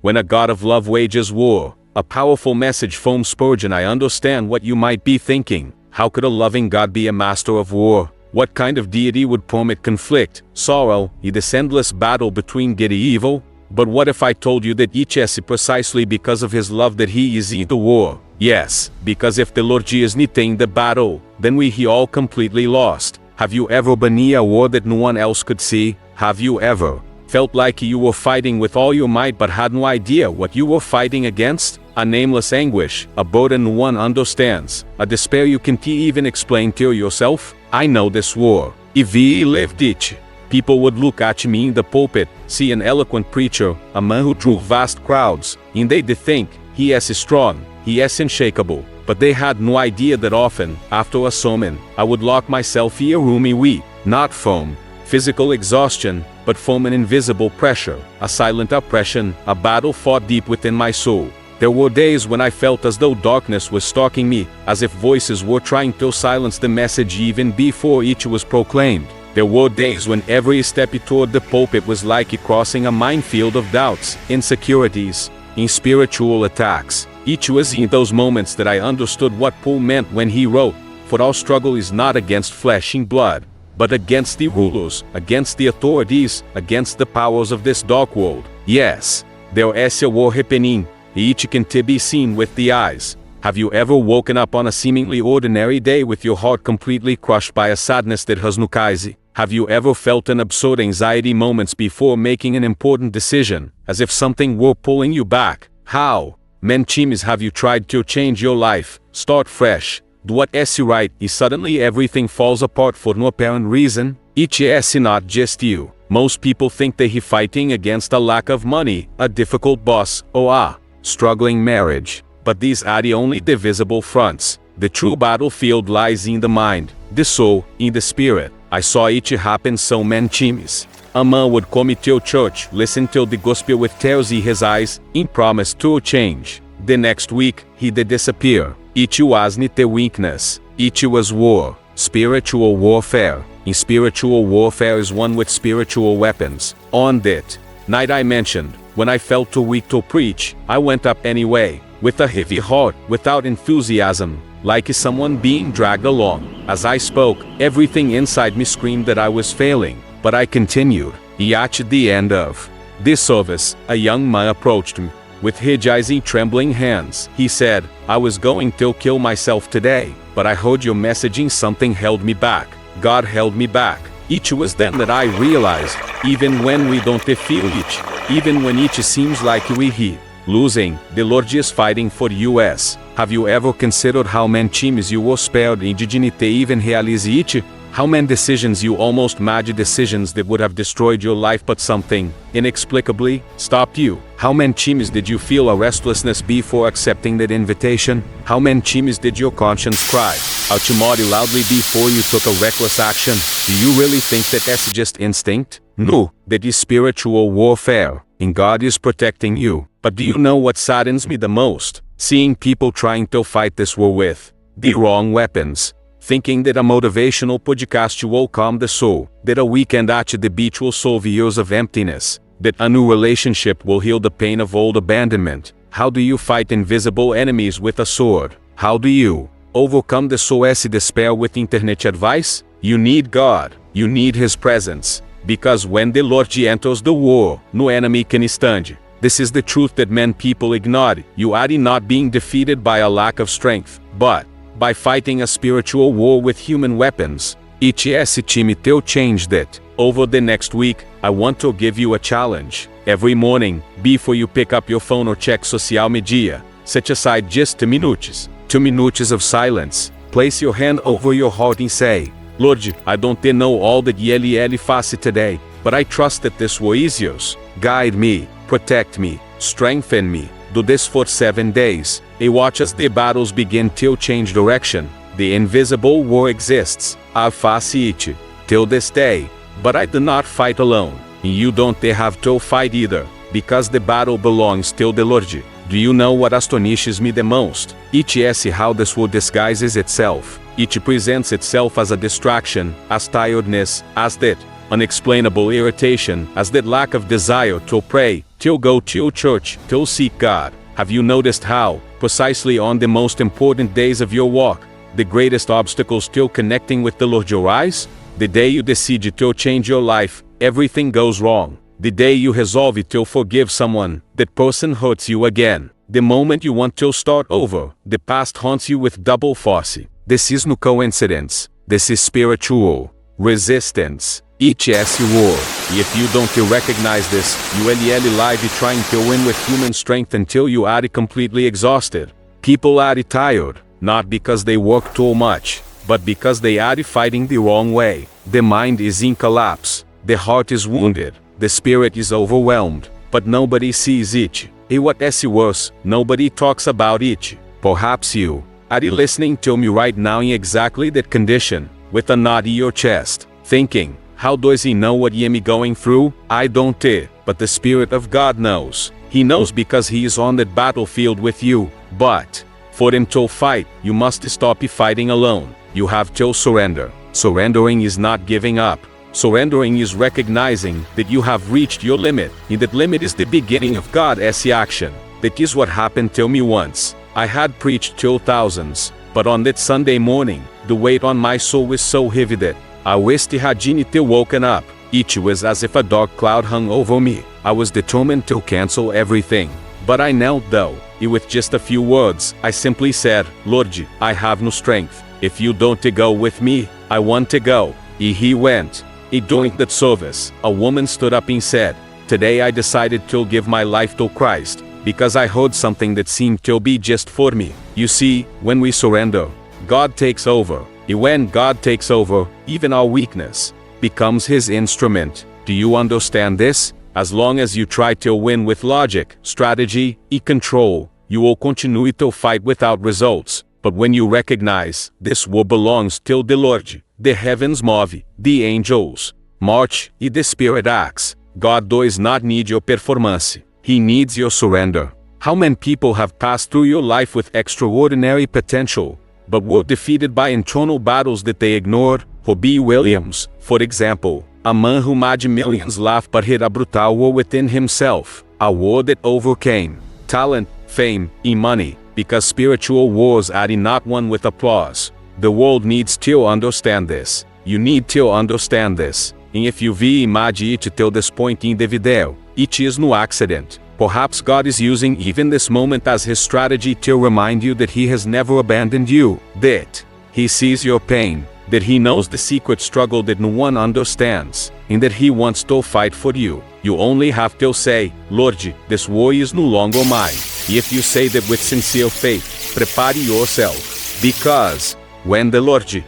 when a God of love wages war. A powerful message from Spurgeon. I understand what you might be thinking. How could a loving God be a master of war? What kind of deity would permit conflict, sorrow, this endless battle between good and evil? But what if I told you that each is precisely because of his love that he is in the war? Yes, because if the Lord is not in the battle, then we all completely lost. Have you ever been in a war that no one else could see? Have you ever felt like you were fighting with all your might but had no idea what you were fighting against? A nameless anguish, a burden no one understands, a despair you can't even explain to yourself? I know this war. If we lived it, people would look at me in the pulpit, see an eloquent preacher, a man who drew vast crowds, and they'd think, he is strong, he is unshakable. But they had no idea that often, after a sermon, I would lock myself in a room and weep, not from physical exhaustion, but from an invisible pressure, a silent oppression, a battle fought deep within my soul. There were days when I felt as though darkness was stalking me, as if voices were trying to silence the message even before each was proclaimed. There were days when every step toward the pulpit was like crossing a minefield of doubts, insecurities, and spiritual attacks. Each was in those moments that I understood what Paul meant when he wrote, "For our struggle is not against flesh and blood, but against the rulers, against the authorities, against the powers of this dark world." Yes, there is a war happening. Each can be seen with the eyes. Have you ever woken up on a seemingly ordinary day with your heart completely crushed by a sadness that has no cause? Have you ever felt an absurd anxiety moments before making an important decision, as if something were pulling you back? How many times have you tried to change your life, start fresh, do what is right, and suddenly everything falls apart for no apparent reason? It is not just you. Most people think they are fighting against a lack of money, a difficult boss, or a struggling marriage. But these are the only visible fronts. The true battlefield lies in the mind, the soul, in the spirit. I saw it happen so many times. A man would come to church, listen to the gospel with tears in his eyes, and promise to change. The next week, he did disappear. It was not the weakness. It was war, spiritual warfare. And spiritual warfare is won with spiritual weapons. On that night I mentioned, when I felt too weak to preach, I went up anyway, with a heavy heart, without enthusiasm, like someone being dragged along. As I spoke, everything inside me screamed that I was failing, but I continued. At the end of this service, a young man approached me. With his eyes and trembling hands, he said, "I was going to kill myself today, but I heard your message and something held me back. God held me back." It was then that I realized, even when we don't feel it, even when it seems like we are losing, the Lord is fighting for us. Have you ever considered how many times you were spared and did not even realize it? How many decisions you almost made, decisions that would have destroyed your life but something, inexplicably, stopped you? How many times did you feel a restlessness before accepting that invitation? How many times did your conscience cry out loudly before you took a reckless action? Do you really think that that's just instinct? No, that is spiritual warfare, and God is protecting you. But do you know what saddens me the most? Seeing people trying to fight this war with the wrong weapons. Thinking that a motivational podcast will calm the soul, that a weekend at the beach will solve years of emptiness, that a new relationship will heal the pain of old abandonment. How do you fight invisible enemies with a sword? How do you overcome the SOS despair with internet advice? You need God. You need His presence. Because when the Lord enters the war, no enemy can stand. This is the truth that many people ignore. You are not being defeated by a lack of strength, but by fighting a spiritual war with human weapons. It's time to change that. Over the next week, I want to give you a challenge. Every morning, before you pick up your phone or check social media, set aside just 2 minutes. 2 minutes of silence. Place your hand over your heart and say, "Lord, I don't know all that Ele faça today, but I trust that this war is yours. Guide me, protect me, strengthen me. Do this for 7 days, and watch as the battles begin to change direction. The invisible war exists. I face it till this day, but I do not fight alone, and you don't have to fight either, because the battle belongs to the Lord." Do you know what astonishes me the most? It is how this war disguises itself. It presents itself as a distraction, as tiredness, as that unexplainable irritation, as that lack of desire to pray, to go to church, to seek God. Have you noticed how, precisely on the most important days of your walk, the greatest obstacles to connecting with the Lord arise? The day you decide to change your life, everything goes wrong. The day you resolve to forgive someone, that person hurts you again. The moment you want to start over, the past haunts you with double force. This is no coincidence. This is spiritual resistance. ETS war. If you don't recognize this, you will live trying to win with human strength until you are completely exhausted. People are tired, not because they work too much, but because they are fighting the wrong way. The mind is in collapse. The heart is wounded. The spirit is overwhelmed. But nobody sees it. And what is worse, nobody talks about it. Perhaps you are listening to me right now in exactly that condition, with a knot in your chest, thinking, how does he know what I'm going through? I don't, but the Spirit of God knows. He knows because he is on that battlefield with you. But for him to fight, you must stop fighting alone. You have to surrender. Surrendering is not giving up. Surrendering is recognizing that you have reached your limit, and that limit is the beginning of God's action. That is what happened to me once. I had preached to thousands, but on that Sunday morning, the weight on my soul was so heavy that I wished I had woken up. It was as if a dark cloud hung over me. I was determined to cancel everything. But I knelt though, and with just a few words, I simply said, Lord, I have no strength. If you don't go with me, I want to go. And he went. And during that service, a woman stood up and said, today I decided to give my life to Christ, because I heard something that seemed to be just for me. You see, when we surrender, God takes over. And when God takes over, even our weakness becomes his instrument. Do you understand this? As long as you try to win with logic, strategy, and control, you will continue to fight without results. But when you recognize this war belongs to the Lord, the heavens move, the angels march, and the Spirit acts. God does not need your performance. He needs your surrender. How many people have passed through your life with extraordinary potential, but were defeated by internal battles that they ignored? Robbie Williams, for example, a man who made millions laugh but hid a brutal war within himself, a war that overcame talent, fame, and money, because spiritual wars are not won with applause. The world needs to understand this. You need to understand this. And if you imagine it till this point in the video, it is no accident. Perhaps God is using even this moment as his strategy to remind you that he has never abandoned you, that he sees your pain, that he knows the secret struggle that no one understands, and that he wants to fight for you. You only have to say, Lord, this war is no longer mine. If you say that with sincere faith, prepare yourself, because when the Lord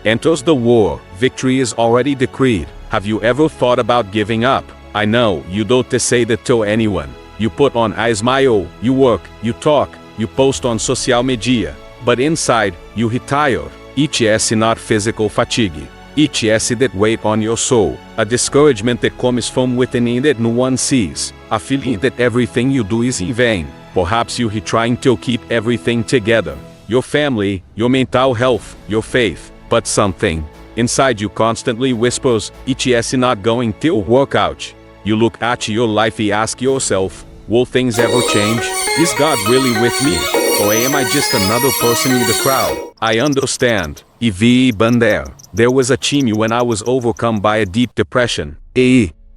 enters the war, victory is already decreed. Have you ever thought about giving up? I know you don't say that to anyone. You put on a smile, you work, you talk, you post on social media, but inside, you are tired. It is not physical fatigue. It is that weight on your soul, a discouragement that comes from within and that no one sees, a feeling that everything you do is in vain. Perhaps you are trying to keep everything together. Your family, your mental health, your faith, but something inside you constantly whispers, it is not going to work out. You look at your life and ask yourself, will things ever change? Is God really with me? Or am I just another person in the crowd? I understand. There was a time when I was overcome by a deep depression.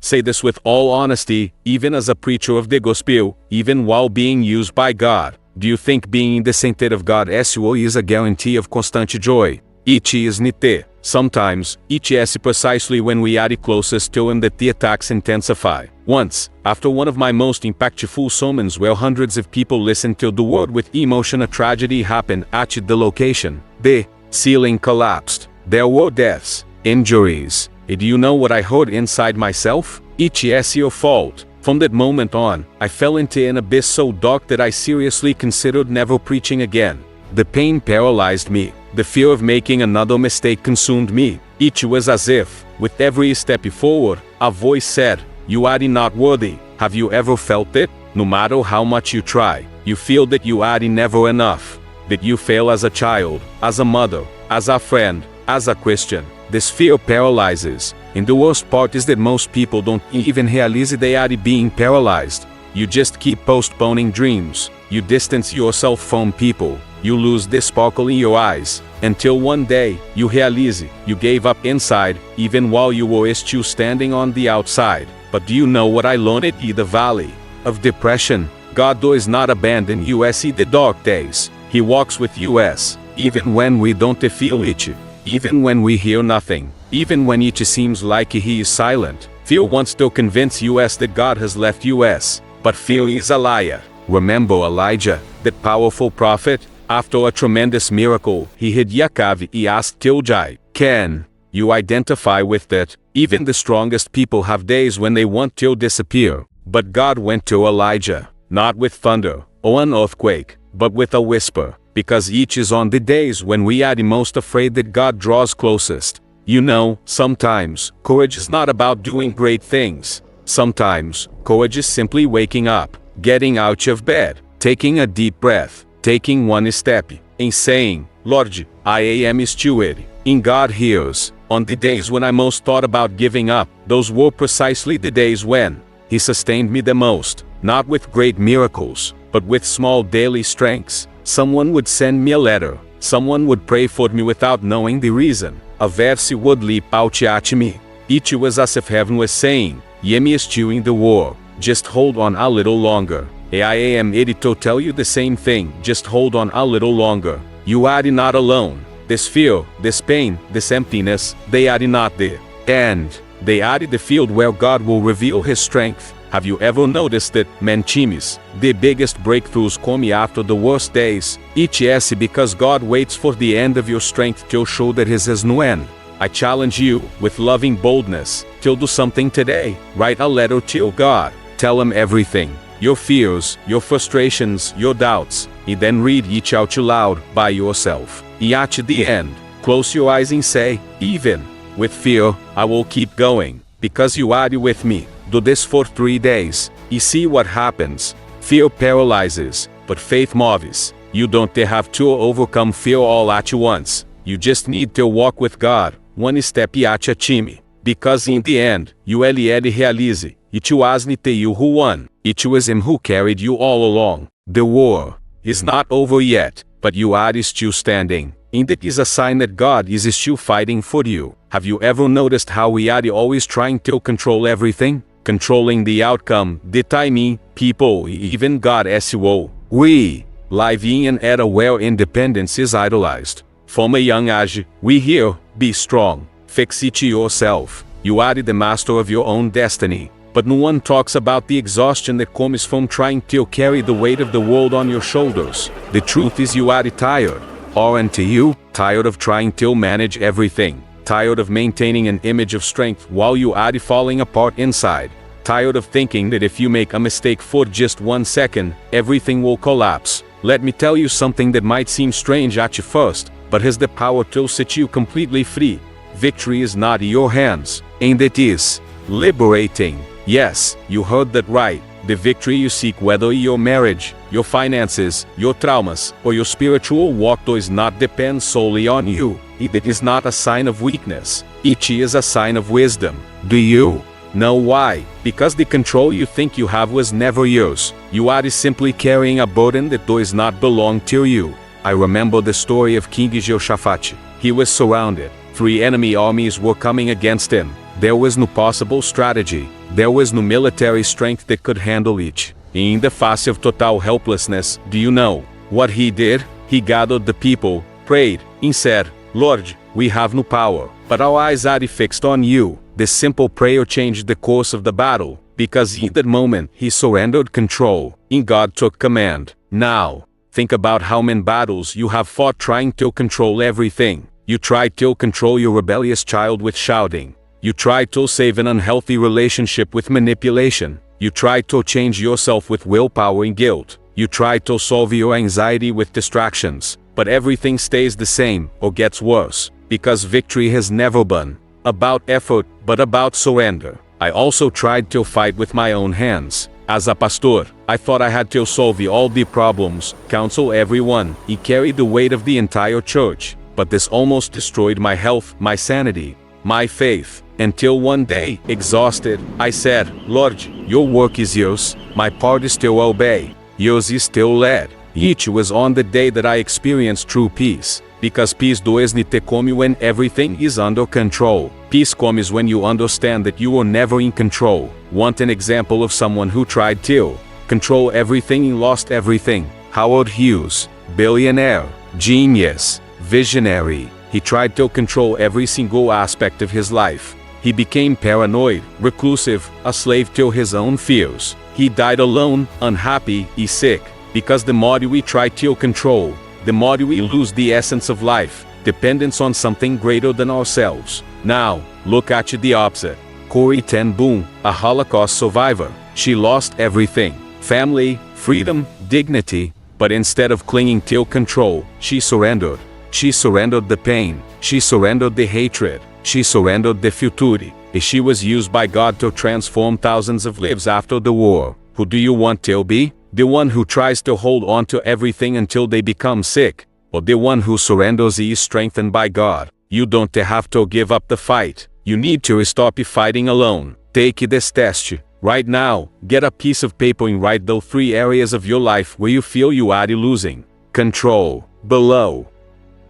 Say this with all honesty, even as a preacher of the gospel, even while being used by God. Do you think being in the center of God is a guarantee of constant joy? It is not. Sometimes, it is precisely when we are closest to him that the attacks intensify. Once, after one of my most impactful sermons where hundreds of people listened to the word with emotion, a tragedy happened at the location. The ceiling collapsed. There were deaths, injuries. And do you know what I heard inside myself? It is your fault. From that moment on, I fell into an abyss so dark that I seriously considered never preaching again. The pain paralyzed me. The fear of making another mistake consumed me. It was as if, with every step forward, a voice said, you are not worthy. Have you ever felt it? No matter how much you try, you feel that you are never enough. That you fail as a child, as a mother, as a friend, as a Christian. This fear paralyzes. And the worst part is that most people don't even realize they are being paralyzed. You just keep postponing dreams. You distance yourself from people. You lose the sparkle in your eyes. Until one day, you realize you gave up inside, even while you were still standing on the outside. But do you know what I learned in the valley of depression? God does not abandon us in the dark days. He walks with us, even when we don't feel it, even when we hear nothing, even when it seems like He is silent. Fear wants to convince us that God has left us, but fear is a liar. Remember Elijah, that powerful prophet? After a tremendous miracle, he hid Yaakov and asked Elijah, "Can you identify with that?" Even the strongest people have days when they want to disappear. But God went to Elijah, not with thunder or an earthquake, but with a whisper, because each is on the days when we are the most afraid that God draws closest. You know, sometimes, courage is not about doing great things. Sometimes, courage is simply waking up, getting out of bed, taking a deep breath, taking one step, and saying, "Lord, I am steward." And God hears. On the days when I most thought about giving up, those were precisely the days when He sustained me the most, not with great miracles, but with small daily strengths. Someone would send me a letter. Someone would pray for me without knowing the reason. A verse would leap out at me. It was as if heaven was saying, "I am still in the war. Just hold on a little longer." I am ready to tell you the same thing. Just hold on a little longer. You are not alone. This fear, this pain, this emptiness, they are not the end. They are the field where God will reveal His strength. Have you ever noticed that, times, the biggest breakthroughs come after the worst days? It is because God waits for the end of your strength to show that His is no end. I challenge you, with loving boldness, to do something today. Write a letter to God. Tell Him everything. Your fears, your frustrations, your doubts, and then read each out loud by yourself. And at the end, close your eyes and say, "Even with fear, I will keep going, because you are with me." Do this for 3 days, and see what happens. Fear paralyzes, but faith moves. You don't have to overcome fear all at once. You just need to walk with God, one step at a time. Because in the end, you will realize, it wasn't you who won. It was Him who carried you all along. The war is not over yet, but you are still standing. And that is a sign that God is still fighting for you. Have you ever noticed how we are always trying to control everything? Controlling the outcome, the timing, people, even God as well. We live in an era where independence is idolized. From a young age, we hear, "Be strong, fix it yourself. You are the master of your own destiny." But no one talks about the exhaustion that comes from trying to carry the weight of the world on your shoulders. The truth is you are tired. Aren't you? Tired of trying to manage everything. Tired of maintaining an image of strength while you are falling apart inside. Tired of thinking that if you make a mistake for just 1 second, everything will collapse. Let me tell you something that might seem strange at first, but has the power to set you completely free. Victory is not in your hands, and it is liberating. Yes, you heard that right. The victory you seek, whether in your marriage, your finances, your traumas, or your spiritual walk, does not depend solely on you. It is not a sign of weakness. It is a sign of wisdom. Do you know why? Because the control you think you have was never yours. You are simply carrying a burden that does not belong to you. I remember the story of King Jehoshaphat. He was surrounded. 3 enemy armies were coming against him. There was no possible strategy. There was no military strength that could handle each. In the face of total helplessness, do you know what he did? He gathered the people, prayed, and said, "Lord, we have no power, but our eyes are fixed on you." This simple prayer changed the course of the battle, because in that moment he surrendered control, and God took command. Now, think about how many battles you have fought trying to control everything. You tried to control your rebellious child with shouting. You tried to save an unhealthy relationship with manipulation. You tried to change yourself with willpower and guilt. You tried to solve your anxiety with distractions. But everything stays the same, or gets worse, because victory has never been about effort, but about surrender. I also tried to fight with my own hands. As a pastor, I thought I had to solve all the problems, counsel everyone, and carry the weight of the entire church. but this almost destroyed my health, my sanity, my faith. Until one day, exhausted, I said, Lord, your work is yours, my part is to obey, yours is still led. It was on the day that I experienced true peace. Because peace does not come when everything is under control. Peace comes when you understand that you are never in control. Want an example of someone who tried to control everything and lost everything? Howard Hughes, billionaire, genius, visionary. He tried to control every single aspect of his life. He became paranoid, reclusive, a slave to his own fears. He died alone, unhappy, and sick. Because the more we try to control, the more we lose the essence of life, dependence on something greater than ourselves. Now, look at the opposite. Corrie ten Boom, a Holocaust survivor. She lost everything. Family, freedom, dignity. But instead of clinging to control, she surrendered. She surrendered the pain. She surrendered the hatred. She surrendered the futility. She was used by God to transform thousands of lives after the war. Who do you want to be? The one who tries to hold on to everything until they become sick, or the one who surrenders is strengthened by God? You don't have to give up the fight. You need to stop fighting alone. Take this test. Right now, get a piece of paper and write those 3 areas of your life where you feel you are losing control. Below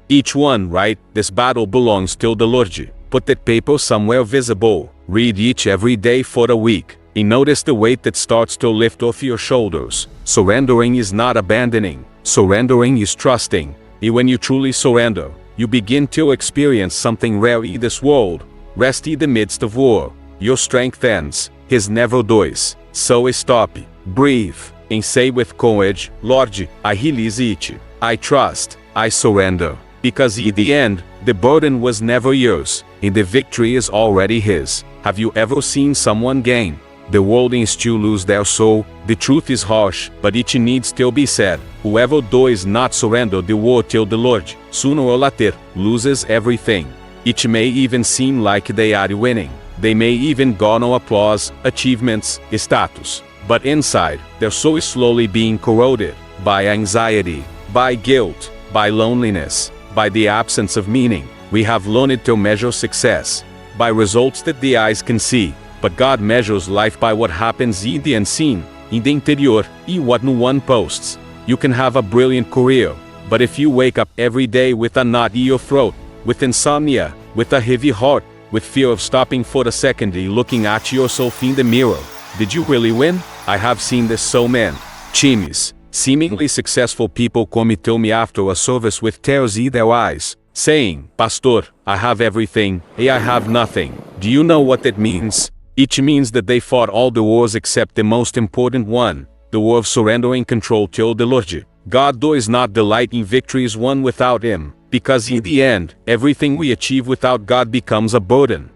each one, write, this battle belongs to the Lord. Put that paper somewhere visible. Read each every day for a week. And notice the weight that starts to lift off your shoulders. Surrendering is not abandoning. Surrendering is trusting. And when you truly surrender, you begin to experience something rare in this world. Rest in the midst of war. Your strength ends. His never dies. So stop, breathe, and say with courage, Lord, I release it. I trust. I surrender. Because in the end, the burden was never yours, and the victory is already His. Have you ever seen someone gain the world and still lose their soul? The truth is harsh, but it needs to be said. Whoever does not surrender the war to the Lord, sooner or later, loses everything. It may even seem like they are winning. They may even garner applause, achievements, status. But inside, they're so slowly being corroded by anxiety, by guilt, by loneliness, by the absence of meaning. We have learned to measure success by results that the eyes can see. But God measures life by what happens in the unseen, in the interior, in what no one posts. You can have a brilliant career, but if you wake up every day with a knot in your throat, with insomnia, with a heavy heart, with fear of stopping for a second and looking at yourself in the mirror, did you really win? I have seen this so many times. Seemingly successful people come to me after a service with tears in their eyes, saying, Pastor, I have everything, and I have nothing. Do you know what that means? It means that they fought all the wars except the most important one, the war of surrendering control to the Lord. God does not delight in victories won without Him, because in the end, everything we achieve without God becomes a burden.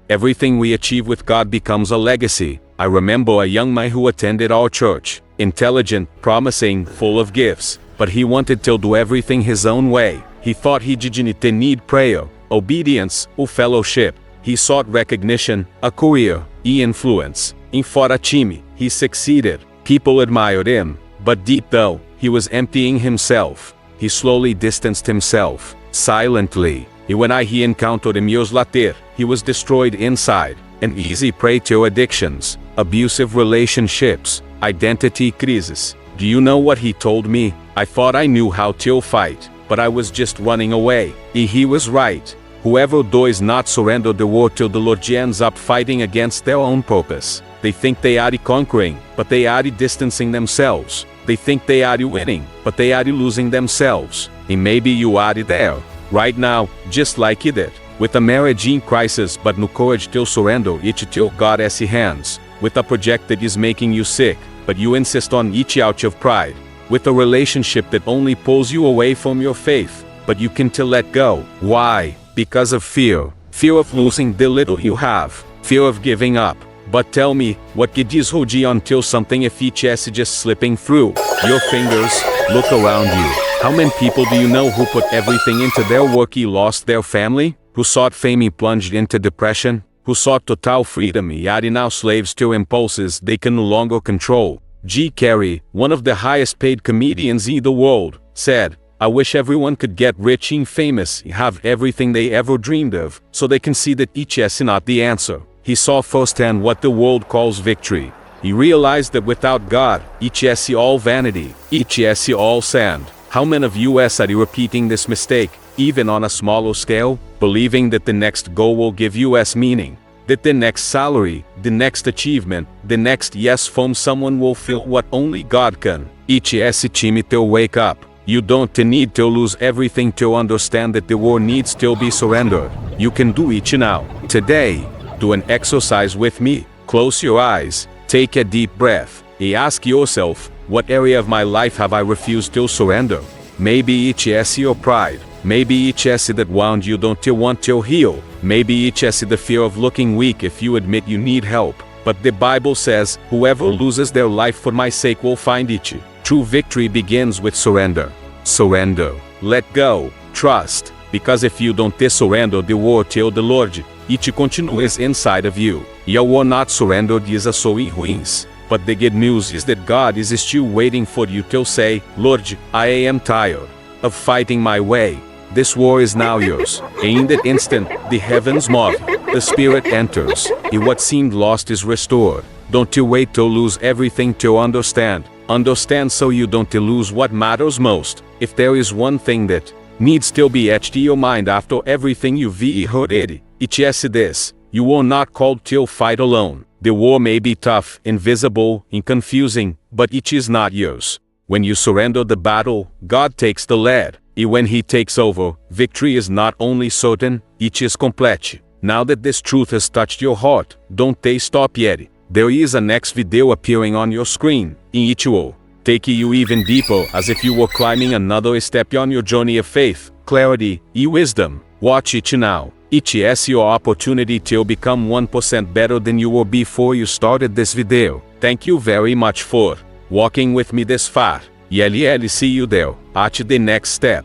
Everything we achieve with God becomes a legacy. I remember a young man who attended our church, intelligent, promising, full of gifts, but he wanted to do everything his own way. He thought he didn't need prayer, obedience, or fellowship. He sought recognition, a career, influence. In for a team, he succeeded. People admired him, but deep down, he was emptying himself. He slowly distanced himself, silently. And when he encountered him years later, he was destroyed inside, an easy prey to addictions, abusive relationships, identity crisis. Do you know what he told me? I thought I knew how to fight, but I was just running away. And he was right. Whoever does not surrender the war to the Lord ends up fighting against their own purpose. They think they are conquering, but they are distancing themselves. They think they are winning, but they are losing themselves. And maybe you are there, right now, just like he did. With a marriage in crisis but no courage to surrender it to God's hands. With a project that is making you sick, but you insist on it out of pride. With a relationship that only pulls you away from your faith, but you can't let go. Why? Because of fear. Fear of losing the little you have. Fear of giving up. But tell me, what good is holding until something efficacious just slipping through your fingers? Look around you. How many people do you know who put everything into their work and lost their family? Who sought fame and plunged into depression? Who sought total freedom and are now slaves to impulses they can no longer control? G. Carey, one of the highest paid comedians in the world, said, I wish everyone could get rich and famous, have everything they ever dreamed of, so they can see that each is not the answer. He saw firsthand what the world calls victory. He realized that without God, each is all vanity, each is all sand. How many of you are repeating this mistake, even on a smaller scale, believing that the next goal will give you meaning? That the next salary, the next achievement, the next yes from someone will feel what only God can. Each time to wake up. You don't need to lose everything to understand that the war needs to be surrendered. You can do it now. Today, do an exercise with me. Close your eyes, take a deep breath, and ask yourself, what area of my life have I refused to surrender? Maybe it is your pride. Maybe it is that wound you don't want to heal. Maybe it is the fear of looking weak if you admit you need help. But the Bible says, whoever loses their life for my sake will find it. True victory begins with surrender. Surrender. Let go. Trust. Because if you don't surrender the war to the Lord, it continues inside of you. You will not surrender these so ruins. But the good news is that God is still waiting for you to say, Lord, I am tired of fighting my way. This war is now yours. In that instant, the heavens move, the Spirit enters, and what seemed lost is restored. Don't you wait to lose everything to understand. Understand so you don't lose what matters most. If there is one thing that needs to be etched to your mind after everything you've heard, it is this: you are not called to fight alone. The war may be tough, invisible, and confusing, but it is not yours. When you surrender the battle, God takes the lead. And when He takes over, victory is not only certain, it is complete. Now that this truth has touched your heart, don't stop yet. There is a next video appearing on your screen, and it will take you even deeper, as if you were climbing another step on your journey of faith, clarity, and wisdom. Watch it now. It is your opportunity to become 1% better than you were before you started this video. Thank you very much for walking with me this far. See you there at the next step.